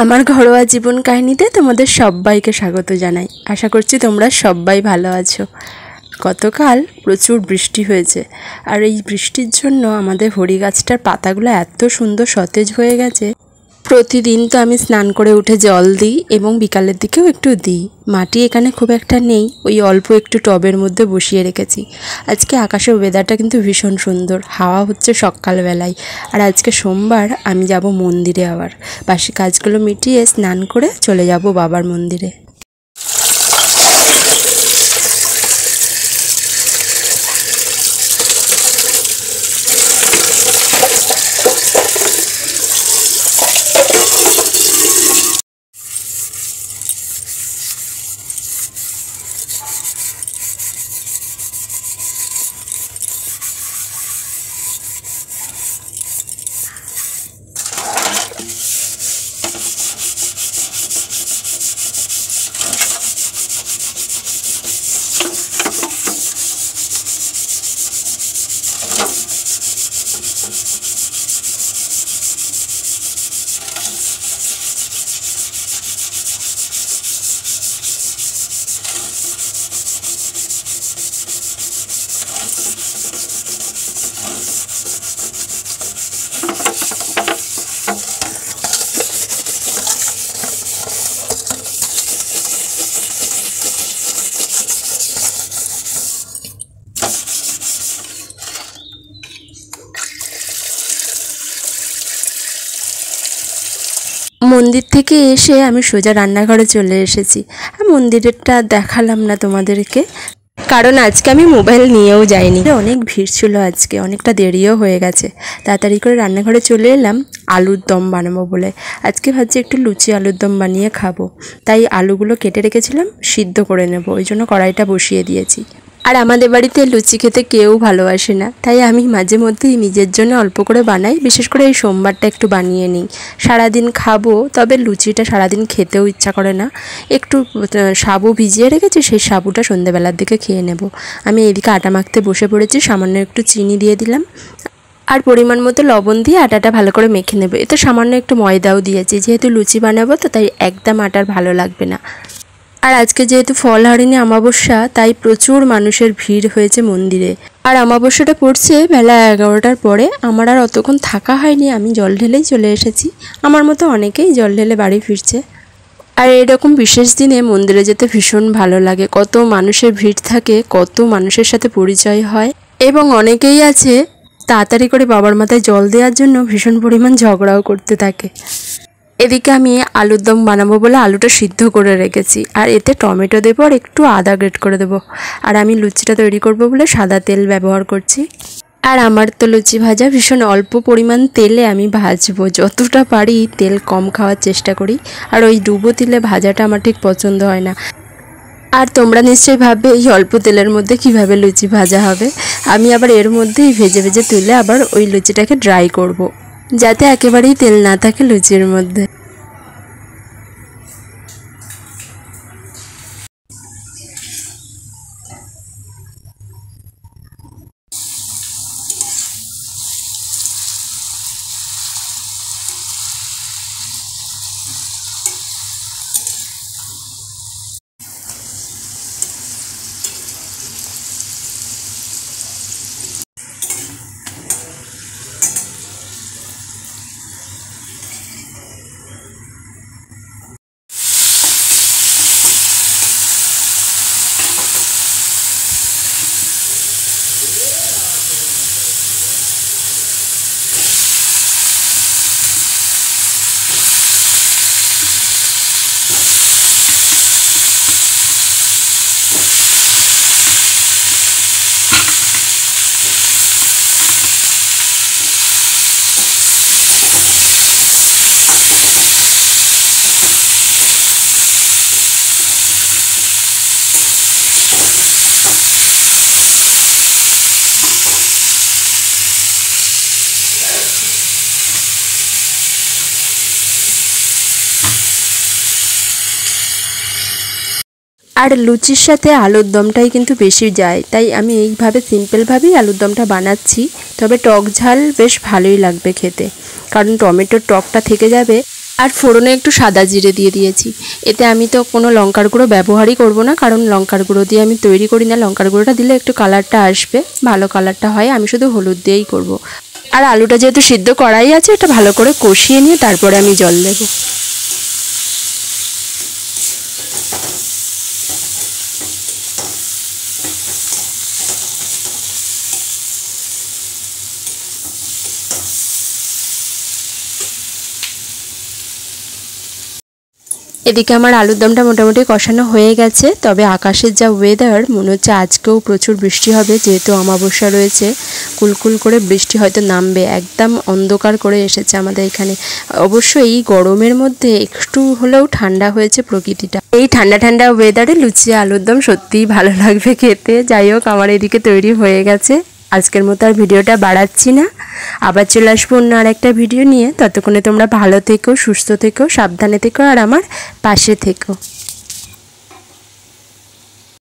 আমার ঘরোয়া জীবন কাহিনীতে তোমাদের সবাইকে স্বাগত জানাই। আশা করছি তোমরা সবাই ভালো আছো। গতকাল প্রচুর বৃষ্টি হয়েছে, আর এই বৃষ্টির জন্য আমাদের হরি গাছটার পাতাগুলো এত সুন্দর সতেজ হয়ে গেছে। প্রতিদিন তো আমি স্নান করে উঠে জল দিই এবং বিকালের দিকেও একটু দিই। মাটি এখানে খুব একটা নেই, ওই অল্প একটু টবের মধ্যে বসিয়ে রেখেছি। আজকে আকাশের ওয়েদারটা কিন্তু ভীষণ সুন্দর, হাওয়া হচ্ছে সকালবেলায়। আর আজকে সোমবার, আমি যাব মন্দিরে, আবার বাসি কাজগুলো মিটিয়ে স্নান করে চলে যাব বাবার মন্দিরে। মন্দির থেকে এসে আমি সোজা রান্নাঘরে চলে এসেছি। মন্দিরেরটা দেখালাম না তোমাদেরকে, কারণ আজকে আমি মোবাইল নিয়েও যাইনি। অনেক ভিড় ছিল আজকে, অনেকটা দেরিও হয়ে গেছে। তাড়াতাড়ি করে রান্নাঘরে চলে এলাম আলুর দম বানাবো বলে। আজকে ভাবছি একটু লুচি আলুর দম বানিয়ে খাবো, তাই আলুগুলো কেটে রেখেছিলাম, সিদ্ধ করে নেব, ওই জন্য কড়াইটা বসিয়ে দিয়েছি। আর আমাদের বাড়িতে লুচি খেতে কেউ ভালোবাসে না, তাই আমি মাঝে মধ্যেই নিজের জন্য অল্প করে বানাই। বিশেষ করে এই সোমবারটা একটু বানিয়ে নিই। সারাদিন খাবো, তবে লুচিটা সারাদিন খেতেও ইচ্ছা করে না। একটু সাবু ভিজিয়ে রেখেছি, সেই সাবুটা সন্ধ্যেবেলার দিকে খেয়ে নেব। আমি এদিকে আটা মাখতে বসে পড়েছি, সামান্য একটু চিনি দিয়ে দিলাম আর পরিমাণ মতো লবণ দিয়ে আটাটা ভালো করে মেখে নেব। এতে সামান্য একটু ময়দাও দিয়েছি, যেহেতু লুচি বানাবো তো, তাই একদম আটার ভালো লাগবে না। আর আজকে যেহেতু ফলহারিণী অমাবস্যা, তাই প্রচুর মানুষের ভিড় হয়েছে মন্দিরে। আর অমাবস্যাটা পড়ছে বেলা 11টার পরে। আমার আর অতক্ষণ থাকা হয়নি, আমি জল ঢেলেই চলে এসেছি। আমার মতো অনেকেই জল ঢেলে বাড়ি ফিরছে। আর এরকম বিশেষ দিনে মন্দিরে যেতে ভীষণ ভালো লাগে। কত মানুষের ভিড় থাকে, কত মানুষের সাথে পরিচয় হয়, এবং অনেকেই আছে তাড়াতাড়ি করে বাবার মাথায় জল দেওয়ার জন্য ভীষণ পরিমাণ ঝগড়াও করতে থাকে। এদিকে আমি আলুর দম বানাবো বলে আলুটা সিদ্ধ করে রেখেছি, আর এতে টমেটো দেবো আর একটু আদা গ্রেট করে দেবো। আর আমি লুচিটা তৈরি করব বলে সাদা তেল ব্যবহার করছি। আর আমার তো লুচি ভাজা ভীষণ অল্প পরিমাণ তেলে আমি ভাজবো, যতটা পারি তেল কম খাওয়ার চেষ্টা করি। আর ওই ডুবো তেলে ভাজাটা আমার ঠিক পছন্দ হয় না। আর তোমরা নিশ্চয়ই ভাববে এই অল্প তেলের মধ্যে কিভাবে লুচি ভাজা হবে। আমি আবার এর মধ্যেই ভেজে ভেজে তুলে আবার ওই লুচিটাকে ড্রাই করব, যাতে একেবারেই তেল না থাকে লুচির মধ্যে। আর লুচির সাথে আলুর দমটাই কিন্তু বেশি যায়, তাই আমি এইভাবে সিম্পলভাবেই আলুর দমটা বানাচ্ছি। তবে টক ঝাল বেশ ভালোই লাগবে খেতে, কারণ টমেটোর টকটা থেকে যাবে আর ফোড়নে একটু সাদা জিরে দিয়ে দিয়েছি। এতে আমি তো কোনো লঙ্কার গুঁড়ো ব্যবহারই করব না, কারণ লঙ্কার গুঁড়ো দিয়ে আমি তৈরি করি না। লঙ্কার গুঁড়োটা দিলে একটু কালারটা আসবে, ভালো কালারটা হয়। আমি শুধু হলুদ দিয়েই করব। আর আলুটা যেহেতু সিদ্ধ করাই আছে, এটা ভালো করে কষিয়ে নিয়ে তারপরে আমি জল দেবো। এদিকে আমার আলুর দমটা মোটামুটি কষানো হয়ে গেছে। তবে আকাশের যা ওয়েদার, মনে হচ্ছে আজকেও প্রচুর বৃষ্টি হবে, যেহেতু অমাবস্যা রয়েছে। কুলকুল করে বৃষ্টি হয়তো নামবে, একদম অন্ধকার করে এসেছে আমাদের এখানে। অবশ্য এই গরমের মধ্যে একটু হলেও ঠান্ডা হয়েছে প্রকৃতিটা। এই ঠান্ডা ঠান্ডা ওয়েদারে লুচি আলুর দম সত্যিই ভালো লাগবে খেতে। যাই হোক, আমার এদিকে তৈরি হয়ে গেছে। আজকের মতো আর ভিডিওটা বাড়াচ্ছি না, আবার চলে আসবো অন্য আরেকটা ভিডিও নিয়ে। ততক্ষণে তোমরা ভালো থেকো, সুস্থ থেকো, সাবধানে থেকো আর আমার পাশে থেকো।